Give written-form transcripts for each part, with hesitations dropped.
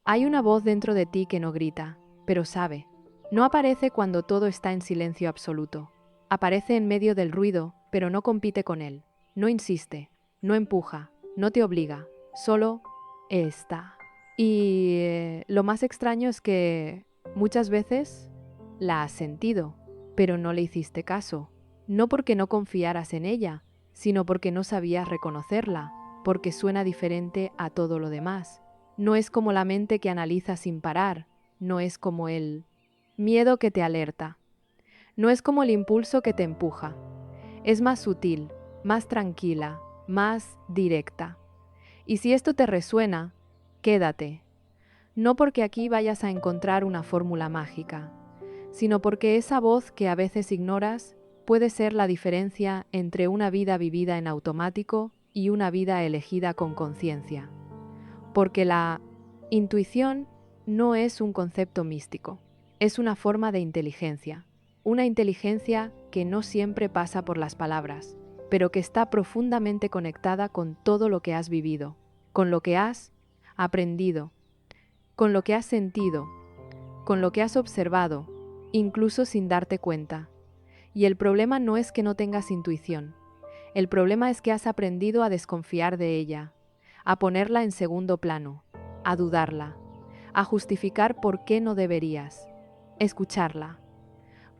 Hay una voz dentro de ti que no grita, pero sabe. No aparece cuando todo está en silencio absoluto. Aparece en medio del ruido, pero no compite con él. No insiste, no empuja, no te obliga, solo está. Y lo más extraño es que muchas veces la has sentido, pero no le hiciste caso. No porque no confiaras en ella, sino porque no sabías reconocerla, porque suena diferente a todo lo demás. No es como la mente que analiza sin parar, no es como el miedo que te alerta, no es como el impulso que te empuja. Es más sutil, más tranquila, más directa. Y si esto te resuena, quédate. No porque aquí vayas a encontrar una fórmula mágica, sino porque esa voz que a veces ignoras puede ser la diferencia entre una vida vivida en automático y una vida elegida con conciencia. Porque la intuición no es un concepto místico, es una forma de inteligencia, una inteligencia que no siempre pasa por las palabras, pero que está profundamente conectada con todo lo que has vivido, con lo que has aprendido, con lo que has sentido, con lo que has observado, incluso sin darte cuenta. Y el problema no es que no tengas intuición, el problema es que has aprendido a desconfiar de ella, a ponerla en segundo plano, a dudarla, a justificar por qué no deberías escucharla,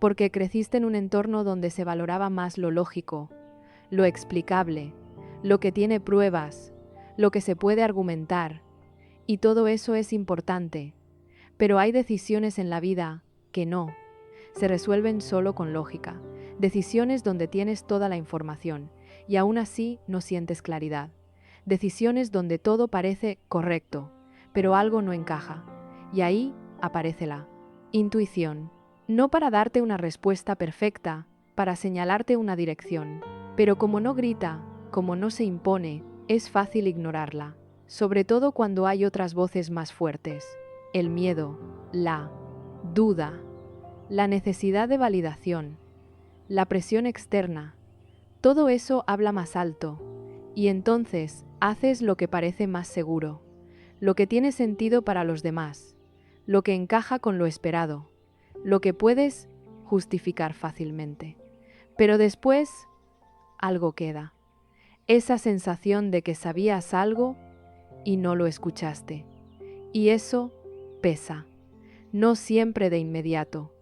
porque creciste en un entorno donde se valoraba más lo lógico, lo explicable, lo que tiene pruebas, lo que se puede argumentar, y todo eso es importante, pero hay decisiones en la vida que no, se resuelven solo con lógica, decisiones donde tienes toda la información y aún así no sientes claridad, decisiones donde todo parece correcto, pero algo no encaja, y ahí aparece la intuición, no para darte una respuesta perfecta, para señalarte una dirección, pero como no grita, como no se impone, es fácil ignorarla, sobre todo cuando hay otras voces más fuertes, el miedo, la duda, la necesidad de validación, la presión externa, todo eso habla más alto, y entonces haces lo que parece más seguro, lo que tiene sentido para los demás, lo que encaja con lo esperado, lo que puedes justificar fácilmente. Pero después algo queda, esa sensación de que sabías algo y no lo escuchaste. Y eso pesa, no siempre de inmediato,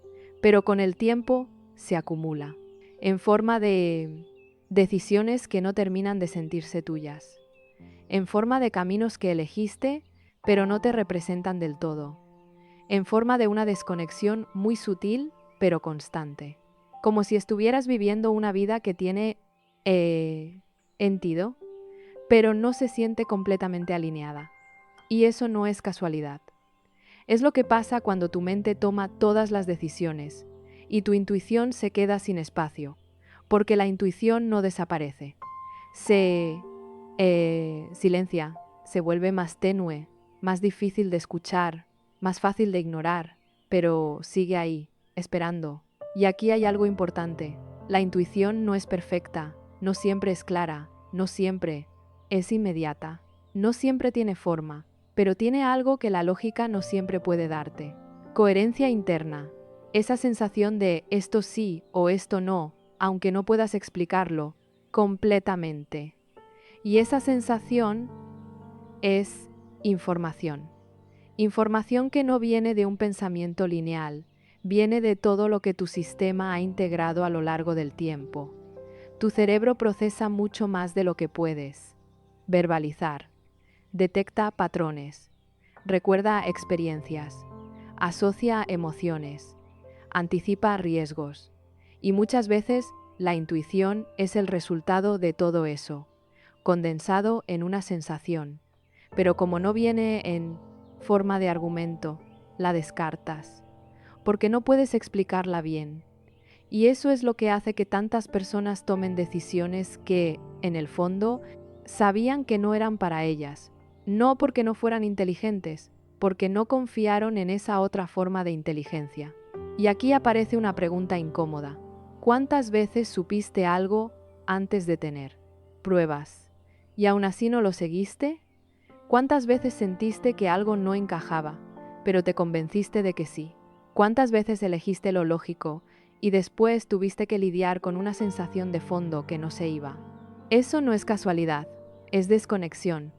pero con el tiempo se acumula, en forma de decisiones que no terminan de sentirse tuyas, en forma de caminos que elegiste, pero no te representan del todo, en forma de una desconexión muy sutil, pero constante, como si estuvieras viviendo una vida que tiene sentido, pero no se siente completamente alineada. Y eso no es casualidad. Es lo que pasa cuando tu mente toma todas las decisiones y tu intuición se queda sin espacio, porque la intuición no desaparece. Se silencia, se vuelve más tenue, más difícil de escuchar, más fácil de ignorar, pero sigue ahí, esperando. Y aquí hay algo importante. La intuición no es perfecta, no siempre es clara, no siempre es inmediata, no siempre tiene forma, pero tiene algo que la lógica no siempre puede darte. Coherencia interna. Esa sensación de esto sí o esto no, aunque no puedas explicarlo completamente. Y esa sensación es información. Información que no viene de un pensamiento lineal, viene de todo lo que tu sistema ha integrado a lo largo del tiempo. Tu cerebro procesa mucho más de lo que puedes verbalizar. Detecta patrones, recuerda experiencias, asocia emociones, anticipa riesgos. Y muchas veces la intuición es el resultado de todo eso, condensado en una sensación. Pero como no viene en forma de argumento, la descartas, porque no puedes explicarla bien. Y eso es lo que hace que tantas personas tomen decisiones que, en el fondo, sabían que no eran para ellas, no porque no fueran inteligentes, porque no confiaron en esa otra forma de inteligencia. Y aquí aparece una pregunta incómoda. ¿Cuántas veces supiste algo antes de tener pruebas y aún así no lo seguiste? ¿Cuántas veces sentiste que algo no encajaba, pero te convenciste de que sí? ¿Cuántas veces elegiste lo lógico y después tuviste que lidiar con una sensación de fondo que no se iba? Eso no es casualidad, es desconexión.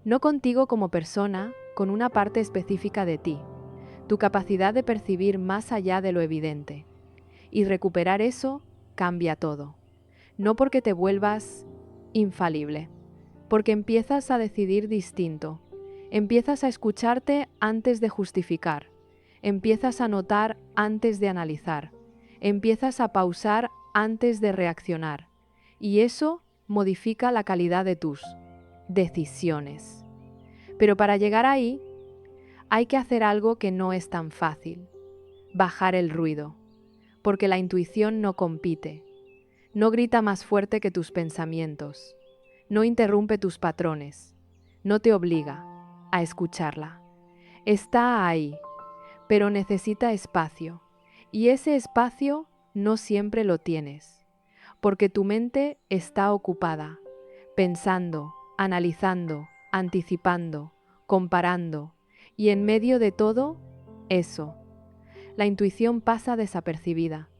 No contigo como persona, con una parte específica de ti, tu capacidad de percibir más allá de lo evidente. Y recuperar eso cambia todo. No porque te vuelvas infalible, porque empiezas a decidir distinto, empiezas a escucharte antes de justificar, empiezas a notar antes de analizar, empiezas a pausar antes de reaccionar, y eso modifica la calidad de tus decisiones. Pero para llegar ahí, hay que hacer algo que no es tan fácil: bajar el ruido, porque la intuición no compite, no grita más fuerte que tus pensamientos, no interrumpe tus patrones, no te obliga a escucharla. Está ahí, pero necesita espacio, y ese espacio no siempre lo tienes, porque tu mente está ocupada, pensando, analizando, anticipando, comparando, y en medio de todo eso, la intuición pasa desapercibida,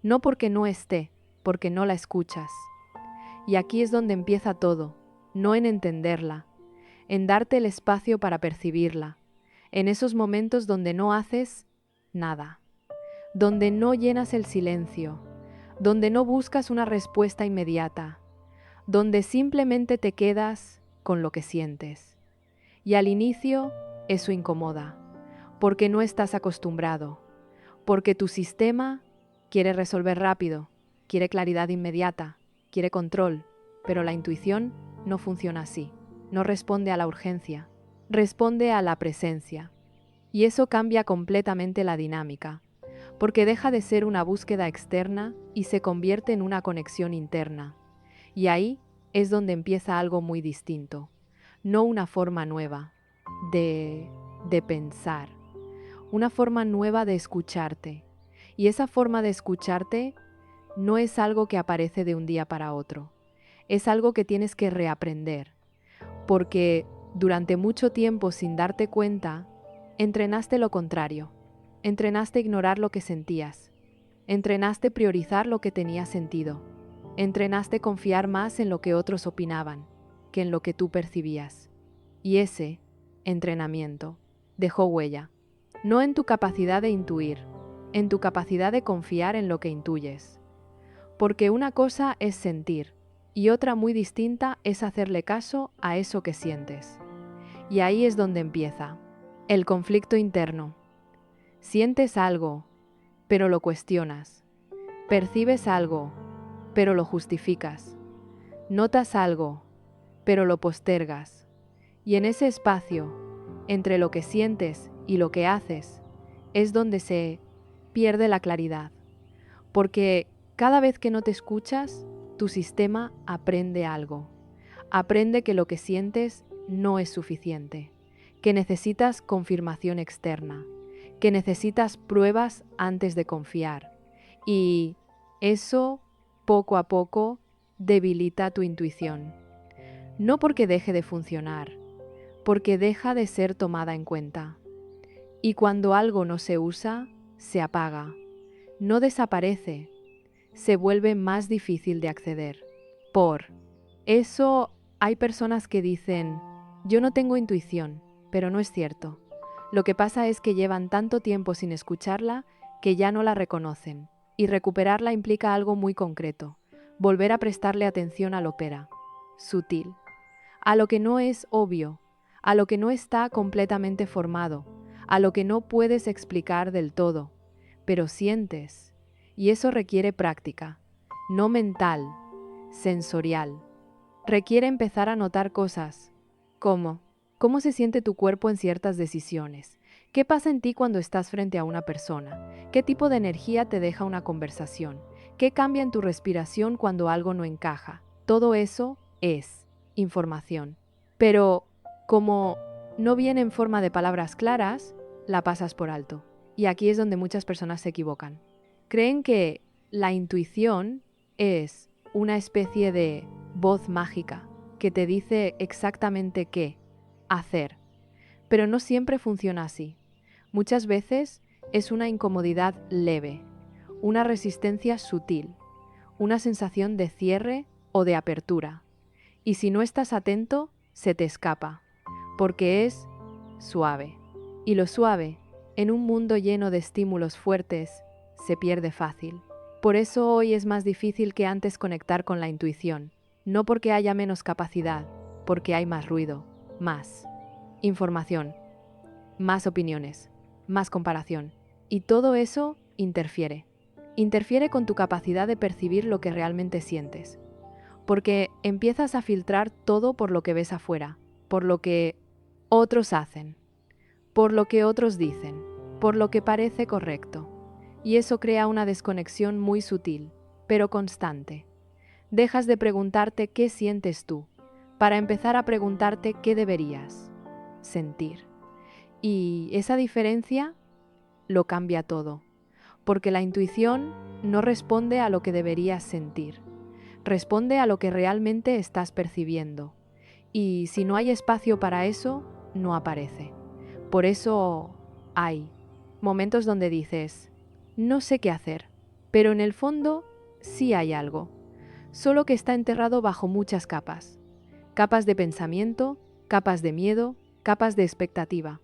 no porque no esté, porque no la escuchas. Y aquí es donde empieza todo, no en entenderla, en darte el espacio para percibirla, en esos momentos donde no haces nada, donde no llenas el silencio, donde no buscas una respuesta inmediata, donde simplemente te quedas con lo que sientes. Y al inicio eso incomoda, porque no estás acostumbrado, porque tu sistema quiere resolver rápido, quiere claridad inmediata, quiere control, pero la intuición no funciona así, no responde a la urgencia, responde a la presencia. Y eso cambia completamente la dinámica, porque deja de ser una búsqueda externa y se convierte en una conexión interna. Y ahí es donde empieza algo muy distinto, no una forma nueva de pensar, una forma nueva de escucharte. Y esa forma de escucharte no es algo que aparece de un día para otro, es algo que tienes que reaprender, porque durante mucho tiempo, sin darte cuenta, entrenaste lo contrario, entrenaste ignorar lo que sentías, entrenaste priorizar lo que tenía sentido, entrenaste confiar más en lo que otros opinaban que en lo que tú percibías. Y ese entrenamiento dejó huella, no en tu capacidad de intuir, en tu capacidad de confiar en lo que intuyes. Porque una cosa es sentir y otra muy distinta es hacerle caso a eso que sientes. Y ahí es donde empieza el conflicto interno. Sientes algo, pero lo cuestionas. Percibes algo, pero lo justificas. Notas algo, pero lo postergas. Y en ese espacio, entre lo que sientes y lo que haces, es donde se pierde la claridad. Porque cada vez que no te escuchas, tu sistema aprende algo. Aprende que lo que sientes no es suficiente, que necesitas confirmación externa, que necesitas pruebas antes de confiar. Y eso, poco a poco, debilita tu intuición. No porque deje de funcionar, porque deja de ser tomada en cuenta. Y cuando algo no se usa, se apaga. No desaparece, se vuelve más difícil de acceder. Por eso hay personas que dicen, yo no tengo intuición, pero no es cierto. Lo que pasa es que llevan tanto tiempo sin escucharla que ya no la reconocen, y recuperarla implica algo muy concreto, volver a prestarle atención al ópera, sutil, a lo que no es obvio, a lo que no está completamente formado, a lo que no puedes explicar del todo, pero sientes, y eso requiere práctica, no mental, sensorial. Requiere empezar a notar cosas, como cómo se siente tu cuerpo en ciertas decisiones, qué pasa en ti cuando estás frente a una persona, qué tipo de energía te deja una conversación, qué cambia en tu respiración cuando algo no encaja. Todo eso es información. Pero como no viene en forma de palabras claras, la pasas por alto. Y aquí es donde muchas personas se equivocan. Creen que la intuición es una especie de voz mágica que te dice exactamente qué hacer. Pero no siempre funciona así. Muchas veces es una incomodidad leve, una resistencia sutil, una sensación de cierre o de apertura. Y si no estás atento, se te escapa, porque es suave. Y lo suave, en un mundo lleno de estímulos fuertes, se pierde fácil. Por eso hoy es más difícil que antes conectar con la intuición, no porque haya menos capacidad, porque hay más ruido, más información, más opiniones, más comparación. Y todo eso interfiere. Interfiere con tu capacidad de percibir lo que realmente sientes. Porque empiezas a filtrar todo por lo que ves afuera, por lo que otros hacen, por lo que otros dicen, por lo que parece correcto. Y eso crea una desconexión muy sutil, pero constante. Dejas de preguntarte qué sientes tú, para empezar a preguntarte qué deberías sentir. Y esa diferencia lo cambia todo, porque la intuición no responde a lo que deberías sentir, responde a lo que realmente estás percibiendo. Y si no hay espacio para eso, no aparece. Por eso hay momentos donde dices, no sé qué hacer, pero en el fondo sí hay algo, solo que está enterrado bajo muchas capas. Capas de pensamiento, capas de miedo, capas de expectativa.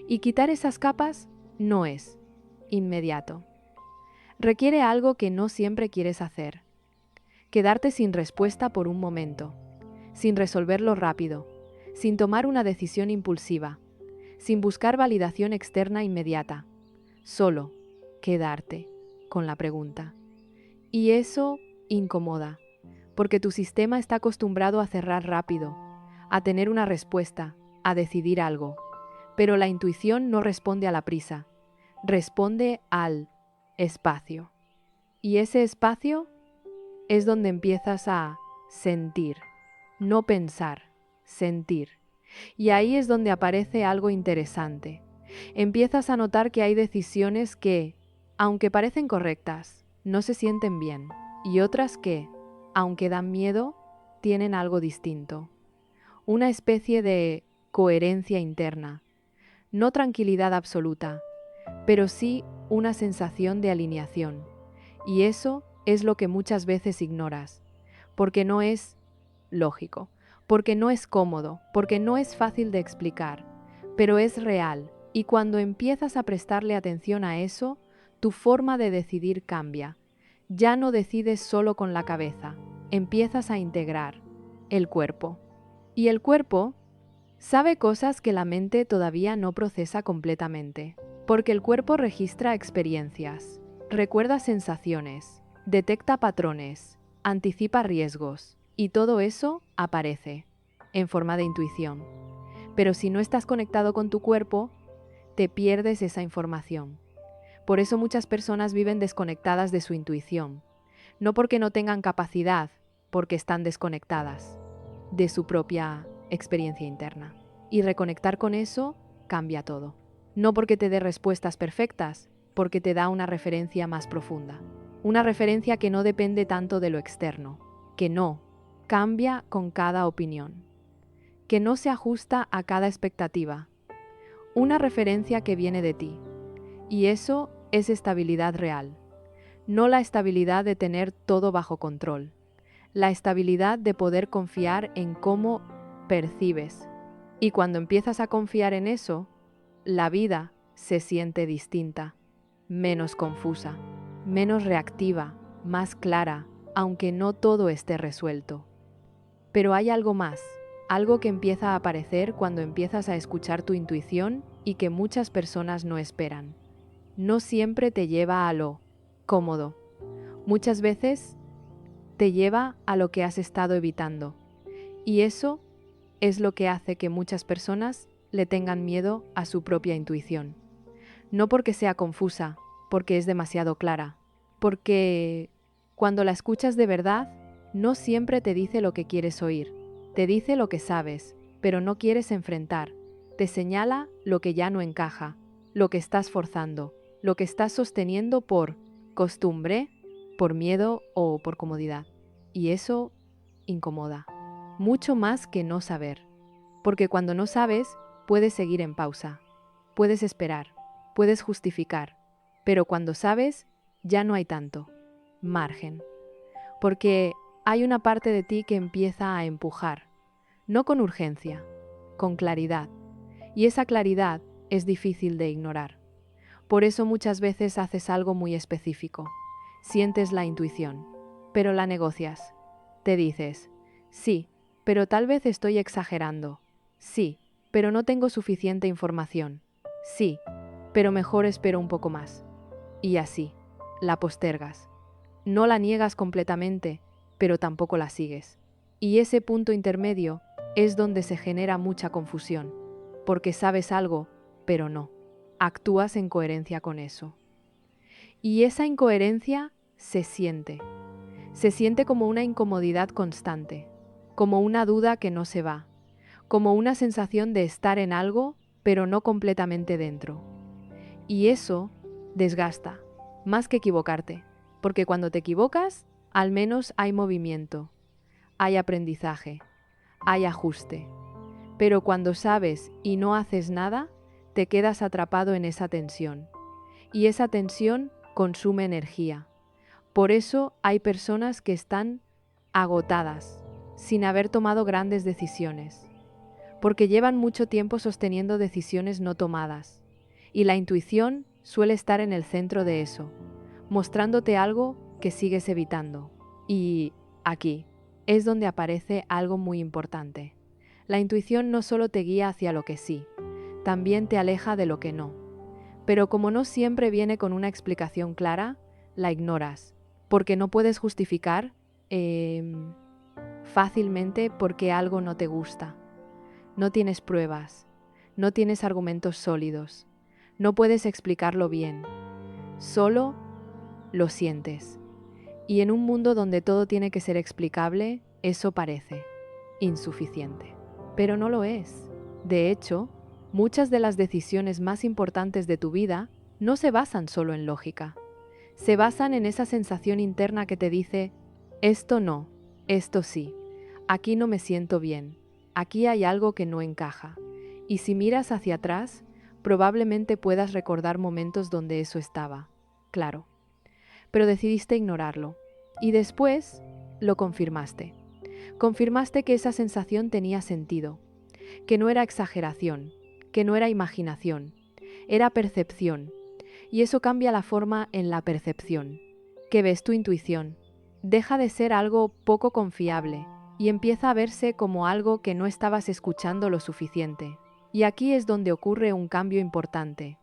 Y quitar esas capas no es inmediato. Requiere algo que no siempre quieres hacer. Quedarte sin respuesta por un momento, sin resolverlo rápido, sin tomar una decisión impulsiva, sin buscar validación externa inmediata. Solo quedarte con la pregunta. Y eso incomoda, porque tu sistema está acostumbrado a cerrar rápido, a tener una respuesta, a decidir algo. Pero la intuición no responde a la prisa, responde al espacio. Y ese espacio es donde empiezas a sentir, no pensar, sentir. Y ahí es donde aparece algo interesante. Empiezas a notar que hay decisiones que, aunque parecen correctas, no se sienten bien. Y otras que, aunque dan miedo, tienen algo distinto. Una especie de coherencia interna. No tranquilidad absoluta, pero sí una sensación de alineación. Y eso es lo que muchas veces ignoras, porque no es lógico, porque no es cómodo, porque no es fácil de explicar, pero es real. Y cuando empiezas a prestarle atención a eso, tu forma de decidir cambia. Ya no decides solo con la cabeza, empiezas a integrar el cuerpo. Y el cuerpo sabe cosas que la mente todavía no procesa completamente, porque el cuerpo registra experiencias, recuerda sensaciones, detecta patrones, anticipa riesgos, y todo eso aparece en forma de intuición. Pero si no estás conectado con tu cuerpo, te pierdes esa información. Por eso muchas personas viven desconectadas de su intuición, no porque no tengan capacidad, porque están desconectadas de su propia experiencia interna. Y reconectar con eso cambia todo. No porque te dé respuestas perfectas, porque te da una referencia más profunda. Una referencia que no depende tanto de lo externo, que no cambia con cada opinión, que no se ajusta a cada expectativa. Una referencia que viene de ti. Y eso es estabilidad real. No la estabilidad de tener todo bajo control. La estabilidad de poder confiar en cómo percibes. Y cuando empiezas a confiar en eso, la vida se siente distinta, menos confusa, menos reactiva, más clara, aunque no todo esté resuelto. Pero hay algo más, algo que empieza a aparecer cuando empiezas a escuchar tu intuición y que muchas personas no esperan. No siempre te lleva a lo cómodo. Muchas veces te lleva a lo que has estado evitando. Y eso es lo que hace que muchas personas le tengan miedo a su propia intuición. No porque sea confusa, porque es demasiado clara. Porque cuando la escuchas de verdad, no siempre te dice lo que quieres oír. Te dice lo que sabes, pero no quieres enfrentar. Te señala lo que ya no encaja, lo que estás forzando, lo que estás sosteniendo por costumbre, por miedo o por comodidad. Y eso incomoda, mucho más que no saber. Porque cuando no sabes, puedes seguir en pausa, puedes esperar, puedes justificar, pero cuando sabes, ya no hay tanto margen. Porque hay una parte de ti que empieza a empujar, no con urgencia, con claridad. Y esa claridad es difícil de ignorar. Por eso muchas veces haces algo muy específico. Sientes la intuición, pero la negocias. Te dices, sí, pero tal vez estoy exagerando. Sí, pero no tengo suficiente información. Sí, pero mejor espero un poco más. Y así, la postergas. No la niegas completamente, pero tampoco la sigues. Y ese punto intermedio es donde se genera mucha confusión, porque sabes algo, pero no. Actúas en coherencia con eso. Y esa incoherencia se siente. Se siente como una incomodidad constante, como una duda que no se va, como una sensación de estar en algo, pero no completamente dentro. Y eso desgasta, más que equivocarte, porque cuando te equivocas, al menos hay movimiento, hay aprendizaje, hay ajuste. Pero cuando sabes y no haces nada, te quedas atrapado en esa tensión. Y esa tensión consume energía. Por eso hay personas que están agotadas, sin haber tomado grandes decisiones, porque llevan mucho tiempo sosteniendo decisiones no tomadas. Y la intuición suele estar en el centro de eso, mostrándote algo que sigues evitando. Y aquí es donde aparece algo muy importante. La intuición no solo te guía hacia lo que sí, también te aleja de lo que no. Pero como no siempre viene con una explicación clara, la ignoras, porque no puedes justificar fácilmente porque algo no te gusta. No tienes pruebas, no tienes argumentos sólidos, no puedes explicarlo bien, solo lo sientes. Y en un mundo donde todo tiene que ser explicable, eso parece insuficiente. Pero no lo es. De hecho, muchas de las decisiones más importantes de tu vida no se basan solo en lógica. Se basan en esa sensación interna que te dice, esto no, esto sí, aquí no me siento bien, aquí hay algo que no encaja. Y si miras hacia atrás, probablemente puedas recordar momentos donde eso estaba, claro. Pero decidiste ignorarlo. Y después lo confirmaste. Confirmaste que esa sensación tenía sentido, que no era exageración, que no era imaginación, era percepción. Y eso cambia la forma en la percepción, que ves tu intuición. Deja de ser algo poco confiable y empieza a verse como algo que no estabas escuchando lo suficiente. Y aquí es donde ocurre un cambio importante.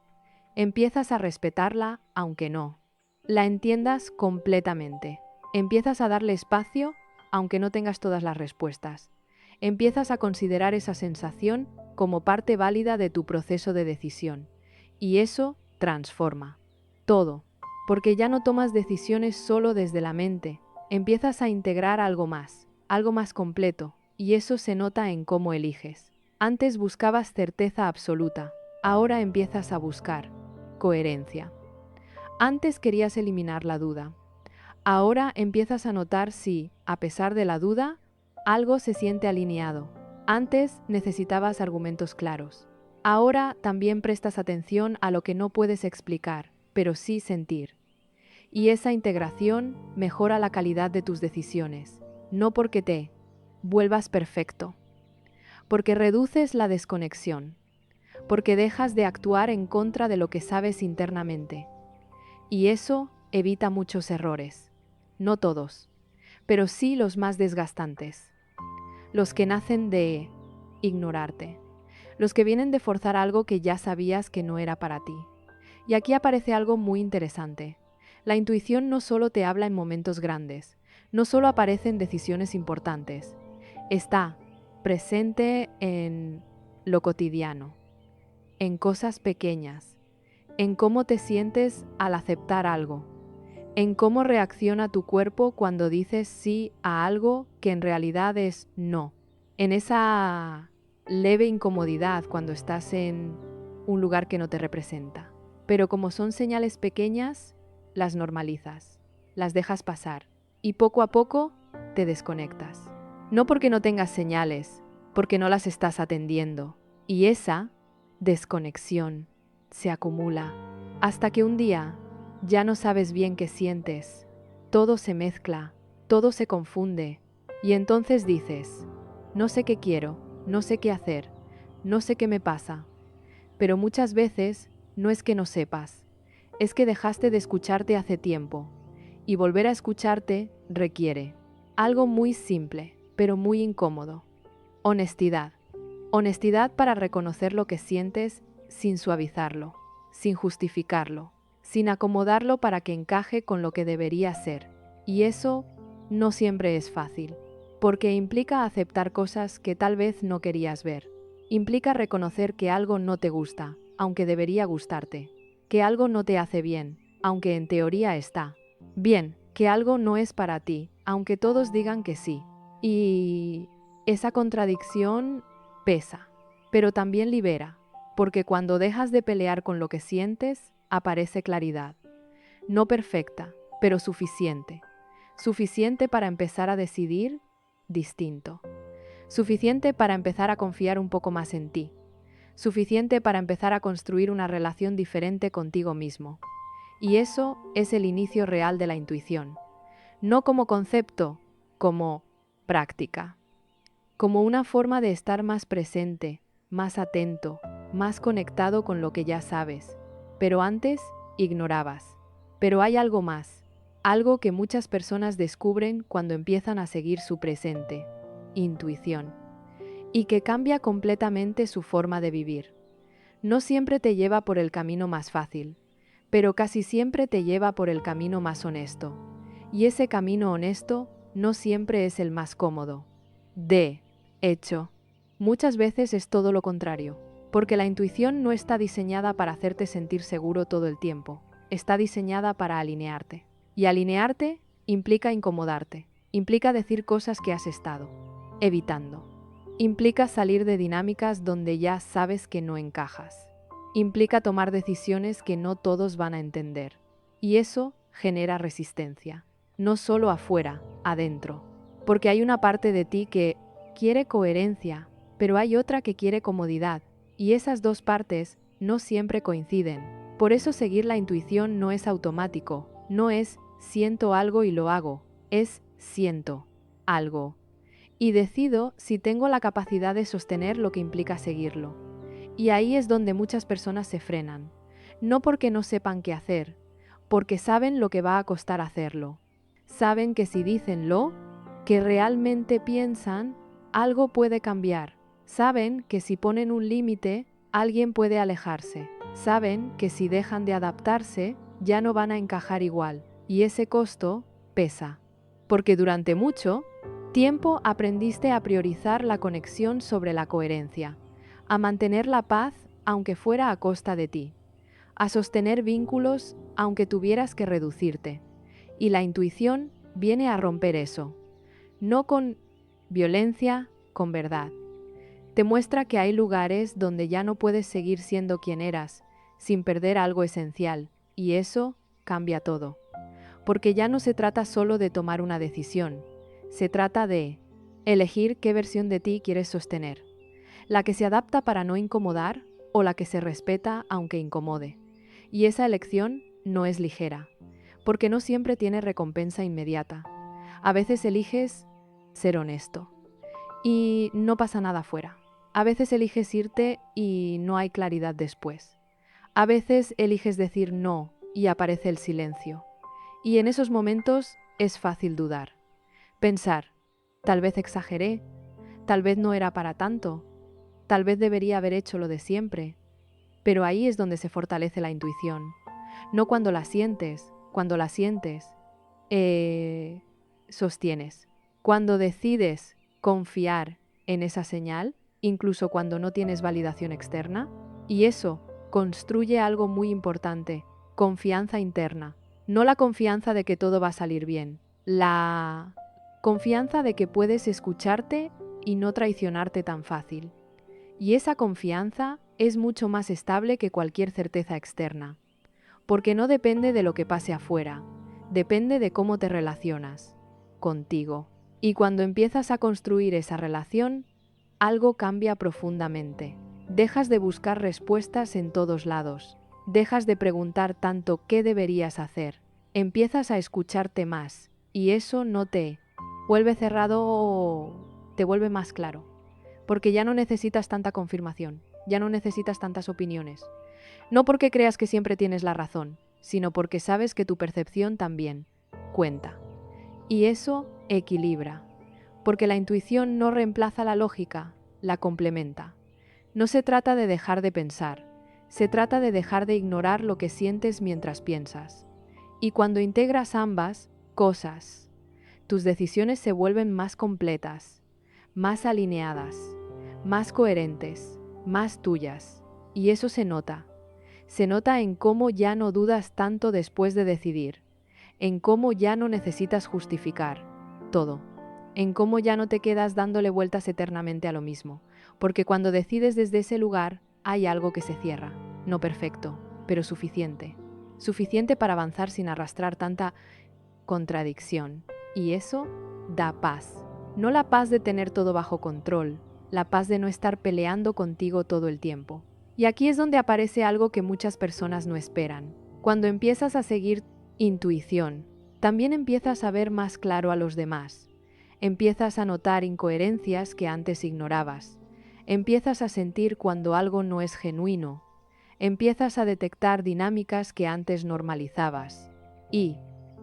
Empiezas a respetarla, aunque no la entiendas completamente. Empiezas a darle espacio, aunque no tengas todas las respuestas. Empiezas a considerar esa sensación como parte válida de tu proceso de decisión. Y eso transforma todo, porque ya no tomas decisiones solo desde la mente. Empiezas a integrar algo más completo, y eso se nota en cómo eliges. Antes buscabas certeza absoluta, ahora empiezas a buscar coherencia. Antes querías eliminar la duda. Ahora empiezas a notar si, a pesar de la duda, algo se siente alineado. Antes necesitabas argumentos claros. Ahora también prestas atención a lo que no puedes explicar, pero sí sentir. Y esa integración mejora la calidad de tus decisiones, no porque te vuelvas perfecto, porque reduces la desconexión, porque dejas de actuar en contra de lo que sabes internamente. Y eso evita muchos errores. No todos, pero sí los más desgastantes. Los que nacen de ignorarte. Los que vienen de forzar algo que ya sabías que no era para ti. Y aquí aparece algo muy interesante. La intuición no solo te habla en momentos grandes, no solo aparece en decisiones importantes. Está presente en lo cotidiano, en cosas pequeñas, en cómo te sientes al aceptar algo, en cómo reacciona tu cuerpo cuando dices sí a algo que en realidad es no, en esa leve incomodidad cuando estás en un lugar que no te representa. Pero como son señales pequeñas, las normalizas, las dejas pasar y poco a poco te desconectas. No porque no tengas señales, porque no las estás atendiendo. Y esa desconexión se acumula hasta que un día ya no sabes bien qué sientes. Todo se mezcla, todo se confunde. Y entonces dices, no sé qué quiero, no sé qué hacer, no sé qué me pasa. Pero muchas veces no es que no sepas, es que dejaste de escucharte hace tiempo. Y volver a escucharte requiere algo muy simple, pero muy incómodo. Honestidad. Honestidad para reconocer lo que sientes sin suavizarlo, sin justificarlo, sin acomodarlo para que encaje con lo que debería ser. Y eso no siempre es fácil, porque implica aceptar cosas que tal vez no querías ver. Implica reconocer que algo no te gusta, aunque debería gustarte, que algo no te hace bien, aunque en teoría está bien, que algo no es para ti, aunque todos digan que sí. Y esa contradicción pesa, pero también libera, porque cuando dejas de pelear con lo que sientes, aparece claridad. No perfecta, pero suficiente. Suficiente para empezar a decidir distinto. Suficiente para empezar a confiar un poco más en ti. Suficiente para empezar a construir una relación diferente contigo mismo. Y eso es el inicio real de la intuición. No como concepto, como práctica. Como una forma de estar más presente, más atento, más conectado con lo que ya sabes. Pero antes ignorabas. Pero hay algo más, algo que muchas personas descubren cuando empiezan a seguir su presente, intuición, y que cambia completamente su forma de vivir. No siempre te lleva por el camino más fácil, pero casi siempre te lleva por el camino más honesto. Y ese camino honesto no siempre es el más cómodo. De hecho, muchas veces es todo lo contrario, porque la intuición no está diseñada para hacerte sentir seguro todo el tiempo, está diseñada para alinearte. Y alinearte implica incomodarte, implica decir cosas que has estado evitando, implica salir de dinámicas donde ya sabes que no encajas, implica tomar decisiones que no todos van a entender. Y eso genera resistencia, no solo afuera, adentro, porque hay una parte de ti que quiere coherencia, pero hay otra que quiere comodidad, y esas dos partes no siempre coinciden. Por eso seguir la intuición no es automático, no es siento algo y lo hago, es siento algo. Y decido si tengo la capacidad de sostener lo que implica seguirlo. Y ahí es donde muchas personas se frenan, no porque no sepan qué hacer, porque saben lo que va a costar hacerlo. Saben que si dicen lo que realmente piensan, algo puede cambiar. Saben que si ponen un límite, alguien puede alejarse. Saben que si dejan de adaptarse, ya no van a encajar igual. Y ese costo pesa. Porque durante mucho tiempo aprendiste a priorizar la conexión sobre la coherencia, a mantener la paz aunque fuera a costa de ti, a sostener vínculos aunque tuvieras que reducirte. Y la intuición viene a romper eso. No con violencia, con verdad. Te muestra que hay lugares donde ya no puedes seguir siendo quien eras, sin perder algo esencial, y eso cambia todo. Porque ya no se trata solo de tomar una decisión, se trata de elegir qué versión de ti quieres sostener, la que se adapta para no incomodar o la que se respeta aunque incomode. Y esa elección no es ligera, porque no siempre tiene recompensa inmediata. A veces eliges ser honesto y no pasa nada fuera. A veces eliges irte y no hay claridad después. A veces eliges decir no y aparece el silencio. Y en esos momentos es fácil dudar. Pensar, tal vez exageré, tal vez no era para tanto, tal vez debería haber hecho lo de siempre. Pero ahí es donde se fortalece la intuición. No cuando la sientes, cuando la sientes, sostienes. Cuando decides confiar en esa señal, incluso cuando no tienes validación externa, y eso construye algo muy importante, confianza interna. No la confianza de que todo va a salir bien, la confianza de que puedes escucharte y no traicionarte tan fácil. Y esa confianza es mucho más estable que cualquier certeza externa, porque no depende de lo que pase afuera, depende de cómo te relacionas contigo. Y cuando empiezas a construir esa relación, algo cambia profundamente. Dejas de buscar respuestas en todos lados. Dejas de preguntar tanto qué deberías hacer. Empiezas a escucharte más, y eso no te vuelve cerrado o te vuelve más claro. Porque ya no necesitas tanta confirmación, ya no necesitas tantas opiniones. No porque creas que siempre tienes la razón, sino porque sabes que tu percepción también cuenta. Y eso equilibra, porque la intuición no reemplaza la lógica, la complementa. No se trata de dejar de pensar, se trata de dejar de ignorar lo que sientes mientras piensas. Y cuando integras ambas cosas, tus decisiones se vuelven más completas, más alineadas, más coherentes, más tuyas. Y eso se nota. Se nota en cómo ya no dudas tanto después de decidir, en cómo ya no necesitas justificar todo, en cómo ya no te quedas dándole vueltas eternamente a lo mismo, porque cuando decides desde ese lugar hay algo que se cierra, no perfecto, pero suficiente, suficiente para avanzar sin arrastrar tanta contradicción, y eso da paz, no la paz de tener todo bajo control, la paz de no estar peleando contigo todo el tiempo. Y aquí es donde aparece algo que muchas personas no esperan. Cuando empiezas a seguir intuición, también empiezas a ver más claro a los demás. Empiezas a notar incoherencias que antes ignorabas. Empiezas a sentir cuando algo no es genuino. Empiezas a detectar dinámicas que antes normalizabas. Y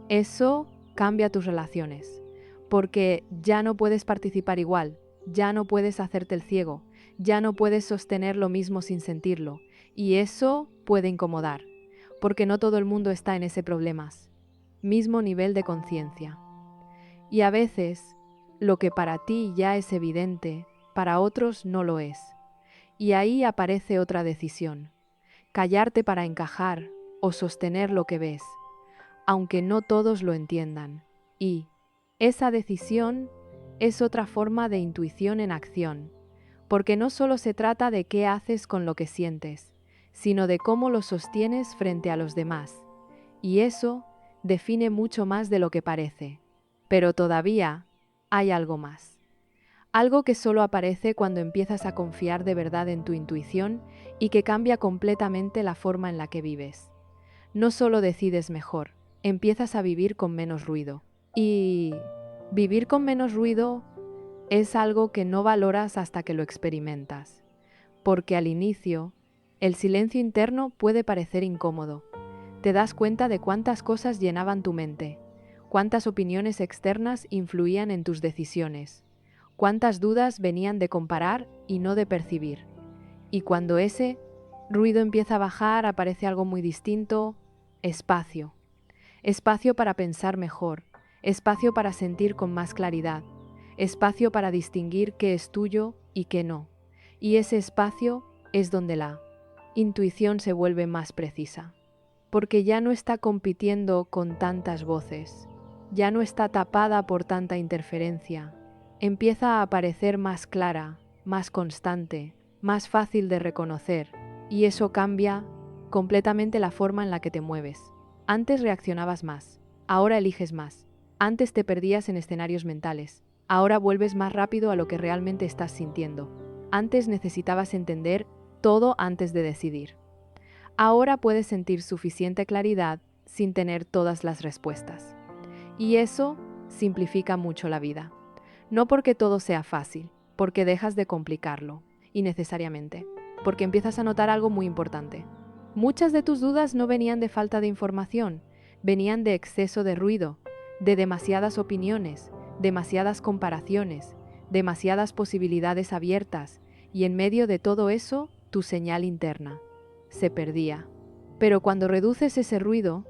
eso cambia tus relaciones, porque ya no puedes participar igual, ya no puedes hacerte el ciego, ya no puedes sostener lo mismo sin sentirlo, y eso puede incomodar, porque no todo el mundo está en ese problemas, mismo nivel de conciencia. Y a veces, lo que para ti ya es evidente, para otros no lo es. Y ahí aparece otra decisión, callarte para encajar o sostener lo que ves, aunque no todos lo entiendan. Y esa decisión es otra forma de intuición en acción, porque no solo se trata de qué haces con lo que sientes, sino de cómo lo sostienes frente a los demás. Y eso define mucho más de lo que parece. Pero todavía hay algo más. Algo que solo aparece cuando empiezas a confiar de verdad en tu intuición y que cambia completamente la forma en la que vives. No solo decides mejor, empiezas a vivir con menos ruido. Y vivir con menos ruido es algo que no valoras hasta que lo experimentas, porque al inicio, el silencio interno puede parecer incómodo. Te das cuenta de cuántas cosas llenaban tu mente, cuántas opiniones externas influían en tus decisiones, cuántas dudas venían de comparar y no de percibir. Y cuando ese ruido empieza a bajar, aparece algo muy distinto: espacio. Espacio para pensar mejor, espacio para sentir con más claridad, espacio para distinguir qué es tuyo y qué no. Y ese espacio es donde la intuición se vuelve más precisa, porque ya no está compitiendo con tantas voces, ya no está tapada por tanta interferencia, empieza a aparecer más clara, más constante, más fácil de reconocer, y eso cambia completamente la forma en la que te mueves. Antes reaccionabas más, ahora eliges más. Antes te perdías en escenarios mentales, ahora vuelves más rápido a lo que realmente estás sintiendo. Antes necesitabas entender todo antes de decidir. Ahora puedes sentir suficiente claridad sin tener todas las respuestas. Y eso simplifica mucho la vida. No porque todo sea fácil, porque dejas de complicarlo, innecesariamente, porque empiezas a notar algo muy importante. Muchas de tus dudas no venían de falta de información, venían de exceso de ruido, de demasiadas opiniones, demasiadas comparaciones, demasiadas posibilidades abiertas, y en medio de todo eso, tu señal interna se perdía. Pero cuando reduces ese ruido,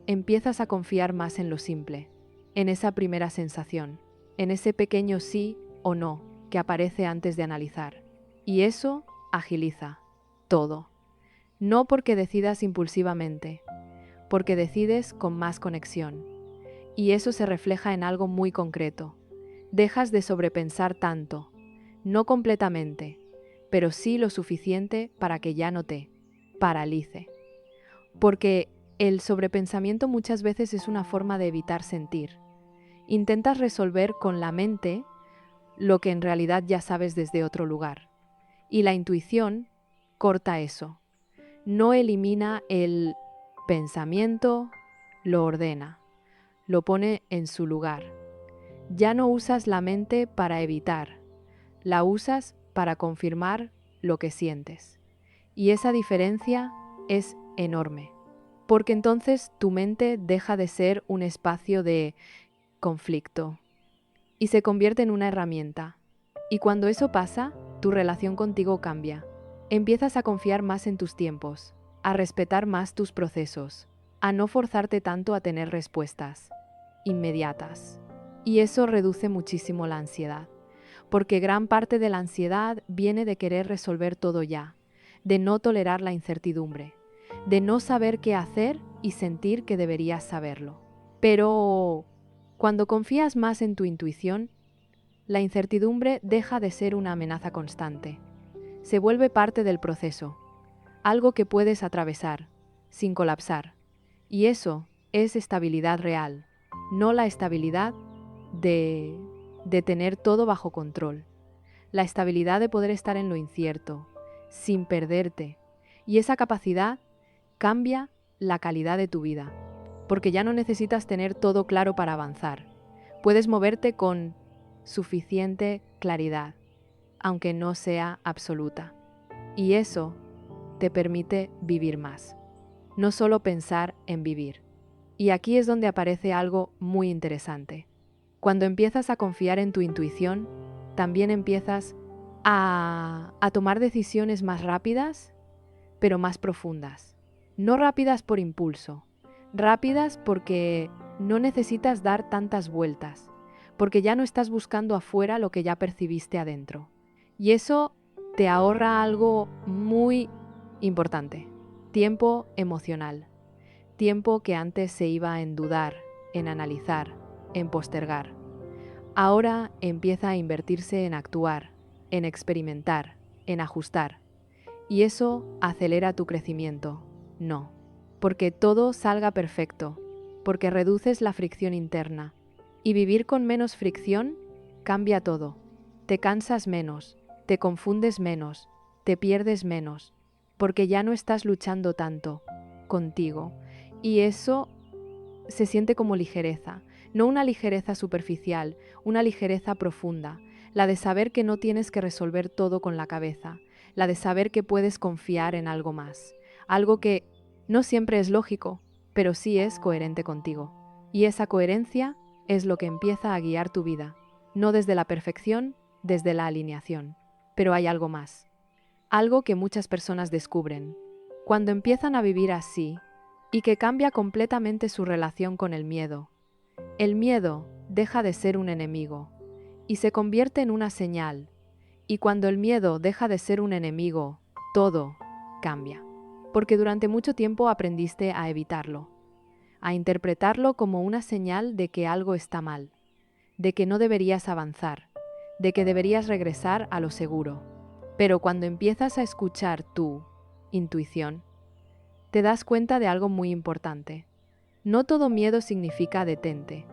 empiezas a confiar más en lo simple, en esa primera sensación, en ese pequeño sí o no que aparece antes de analizar. Y eso agiliza todo. No porque decidas impulsivamente, porque decides con más conexión. Y eso se refleja en algo muy concreto. Dejas de sobrepensar tanto, no completamente, pero sí lo suficiente para que ya no te paralice. Porque el sobrepensamiento muchas veces es una forma de evitar sentir. Intentas resolver con la mente lo que en realidad ya sabes desde otro lugar. Y la intuición corta eso. No elimina el pensamiento, lo ordena, lo pone en su lugar. Ya no usas la mente para evitar, la usas para confirmar lo que sientes. Y esa diferencia es enorme, porque entonces tu mente deja de ser un espacio de conflicto y se convierte en una herramienta. Y cuando eso pasa, tu relación contigo cambia. Empiezas a confiar más en tus tiempos, a respetar más tus procesos, a no forzarte tanto a tener respuestas inmediatas. Y eso reduce muchísimo la ansiedad, porque gran parte de la ansiedad viene de querer resolver todo ya, de no tolerar la incertidumbre, de no saber qué hacer y sentir que deberías saberlo. Pero cuando confías más en tu intuición, la incertidumbre deja de ser una amenaza constante. Se vuelve parte del proceso, algo que puedes atravesar, sin colapsar. Y eso es estabilidad real, no la estabilidad de tener todo bajo control. La estabilidad de poder estar en lo incierto, sin perderte. Y esa capacidad cambia la calidad de tu vida, porque ya no necesitas tener todo claro para avanzar. Puedes moverte con suficiente claridad, aunque no sea absoluta. Y eso te permite vivir más, no solo pensar en vivir. Y aquí es donde aparece algo muy interesante. Cuando empiezas a confiar en tu intuición, también empiezas a tomar decisiones más rápidas, pero más profundas. No rápidas por impulso, rápidas porque no necesitas dar tantas vueltas, porque ya no estás buscando afuera lo que ya percibiste adentro. Y eso te ahorra algo muy importante: tiempo emocional, tiempo que antes se iba en dudar, en analizar, en postergar. Ahora empieza a invertirse en actuar, en experimentar, en ajustar. Y eso acelera tu crecimiento. No, porque todo salga perfecto, porque reduces la fricción interna. Y vivir con menos fricción cambia todo. Te cansas menos, te confundes menos, te pierdes menos, porque ya no estás luchando tanto contigo. Y eso se siente como ligereza, no una ligereza superficial, una ligereza profunda, la de saber que no tienes que resolver todo con la cabeza, la de saber que puedes confiar en algo más, algo que no siempre es lógico, pero sí es coherente contigo. Y esa coherencia es lo que empieza a guiar tu vida, no desde la perfección, desde la alineación. Pero hay algo más, algo que muchas personas descubren. Cuando empiezan a vivir así, y que cambia completamente su relación con el miedo. El miedo deja de ser un enemigo y se convierte en una señal. Y cuando el miedo deja de ser un enemigo, todo cambia. Porque durante mucho tiempo aprendiste a evitarlo, a interpretarlo como una señal de que algo está mal, de que no deberías avanzar, de que deberías regresar a lo seguro. Pero cuando empiezas a escuchar tu intuición, te das cuenta de algo muy importante. No todo miedo significa detente.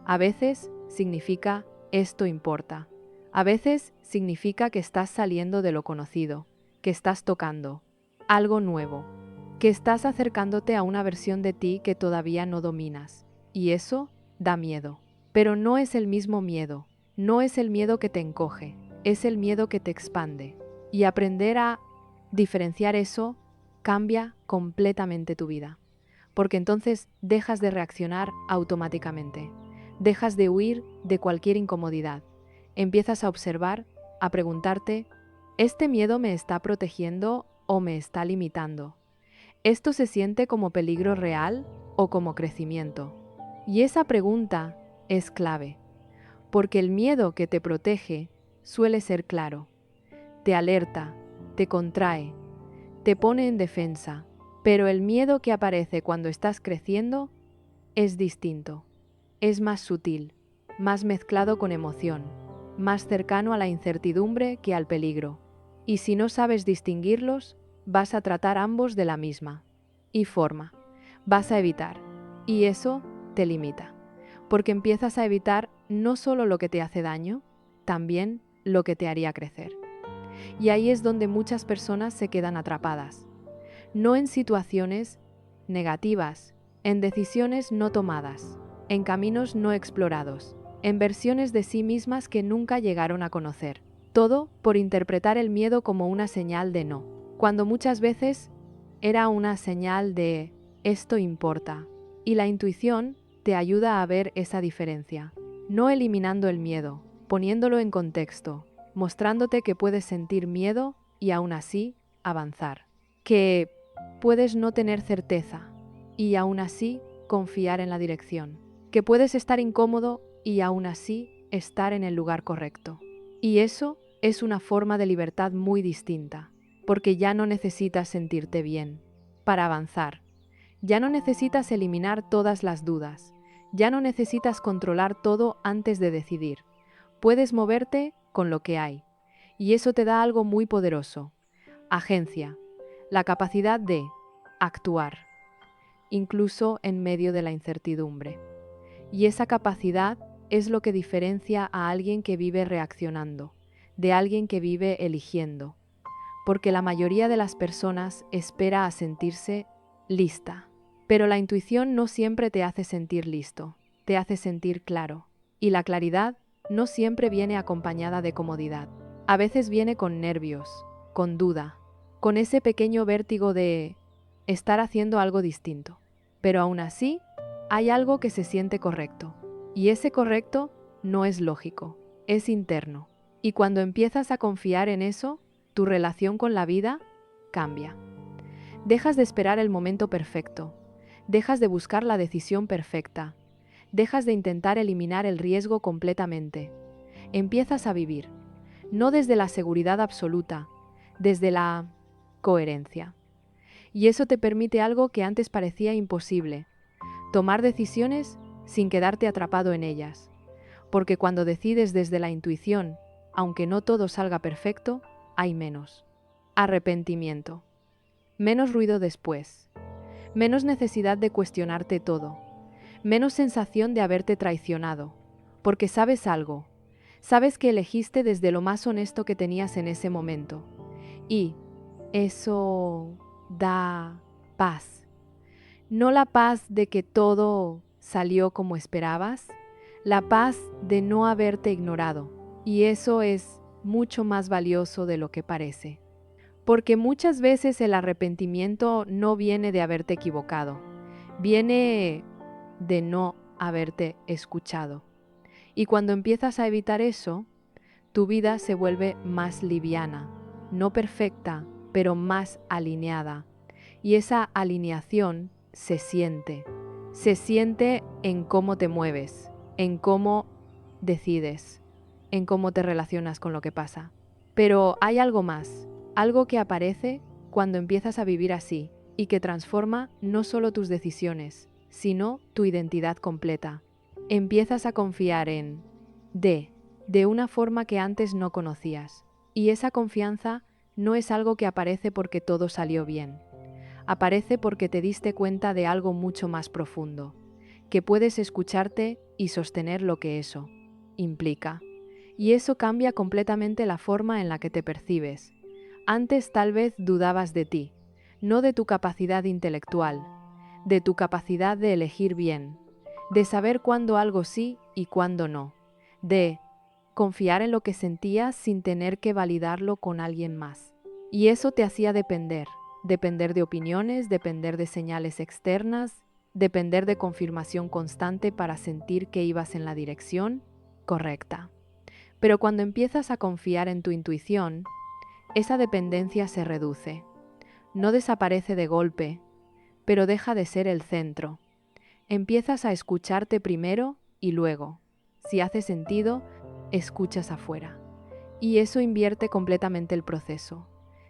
A veces significa esto importa. A veces significa que estás saliendo de lo conocido, que estás tocando algo nuevo, que estás acercándote a una versión de ti que todavía no dominas. Y eso da miedo. Pero no es el mismo miedo. No es el miedo que te encoge. Es el miedo que te expande. Y aprender a diferenciar eso cambia completamente tu vida, porque entonces dejas de reaccionar automáticamente, dejas de huir de cualquier incomodidad, empiezas a observar, a preguntarte, ¿este miedo me está protegiendo o me está limitando? ¿Esto se siente como peligro real o como crecimiento? Y esa pregunta es clave, porque el miedo que te protege suele ser claro, te alerta, te contrae, te pone en defensa, pero el miedo que aparece cuando estás creciendo es distinto, es más sutil, más mezclado con emoción, más cercano a la incertidumbre que al peligro. Y si no sabes distinguirlos, vas a tratar ambos de la misma y forma. Vas a evitar, y eso te limita, porque empiezas a evitar no solo lo que te hace daño, también lo que te haría crecer. Y ahí es donde muchas personas se quedan atrapadas. No en situaciones negativas, en decisiones no tomadas, en caminos no explorados, en versiones de sí mismas que nunca llegaron a conocer. Todo por interpretar el miedo como una señal de no, cuando muchas veces era una señal de esto importa. Y la intuición te ayuda a ver esa diferencia, no eliminando el miedo, poniéndolo en contexto, mostrándote que puedes sentir miedo y aún así avanzar. Que puedes no tener certeza y aún así confiar en la dirección. Que puedes estar incómodo y aún así estar en el lugar correcto. Y eso es una forma de libertad muy distinta, porque ya no necesitas sentirte bien para avanzar. Ya no necesitas eliminar todas las dudas. Ya no necesitas controlar todo antes de decidir. Puedes moverte con lo que hay. Y eso te da algo muy poderoso. Agencia. La capacidad de actuar, incluso en medio de la incertidumbre. Y esa capacidad es lo que diferencia a alguien que vive reaccionando, de alguien que vive eligiendo. Porque la mayoría de las personas espera a sentirse lista. Pero la intuición no siempre te hace sentir listo, te hace sentir claro. Y la claridad no siempre viene acompañada de comodidad. A veces viene con nervios, con duda, con ese pequeño vértigo de estar haciendo algo distinto. Pero aún así, hay algo que se siente correcto. Y ese correcto no es lógico, es interno. Y cuando empiezas a confiar en eso, tu relación con la vida cambia. Dejas de esperar el momento perfecto, dejas de buscar la decisión perfecta, dejas de intentar eliminar el riesgo completamente. Empiezas a vivir, no desde la seguridad absoluta, desde la coherencia. Y eso te permite algo que antes parecía imposible, tomar decisiones sin quedarte atrapado en ellas. Porque cuando decides desde la intuición, aunque no todo salga perfecto, hay menos arrepentimiento, menos ruido después, menos necesidad de cuestionarte todo, menos sensación de haberte traicionado, porque sabes algo, sabes que elegiste desde lo más honesto que tenías en ese momento, y eso da paz. No la paz de que todo salió como esperabas, la paz de no haberte ignorado, y eso es mucho más valioso de lo que parece. Porque muchas veces el arrepentimiento no viene de haberte equivocado, viene de no haberte escuchado. Y cuando empiezas a evitar eso, tu vida se vuelve más liviana, no perfecta, pero más alineada. Y esa alineación se siente en cómo te mueves, en cómo decides, en cómo te relacionas con lo que pasa. Pero hay algo más. Algo que aparece cuando empiezas a vivir así y que transforma no solo tus decisiones, sino tu identidad completa. Empiezas a confiar en de una forma que antes no conocías. Y esa confianza no es algo que aparece porque todo salió bien. Aparece porque te diste cuenta de algo mucho más profundo, que puedes escucharte y sostener lo que eso implica. Y eso cambia completamente la forma en la que te percibes. Antes tal vez dudabas de ti, no de tu capacidad intelectual, de tu capacidad de elegir bien, de saber cuándo algo sí y cuándo no, de confiar en lo que sentías sin tener que validarlo con alguien más. Y eso te hacía depender de opiniones, depender de señales externas, depender de confirmación constante para sentir que ibas en la dirección correcta. Pero cuando empiezas a confiar en tu intuición, esa dependencia se reduce. No desaparece de golpe, pero deja de ser el centro. Empiezas a escucharte primero y luego, si hace sentido, escuchas afuera. Y eso invierte completamente el proceso.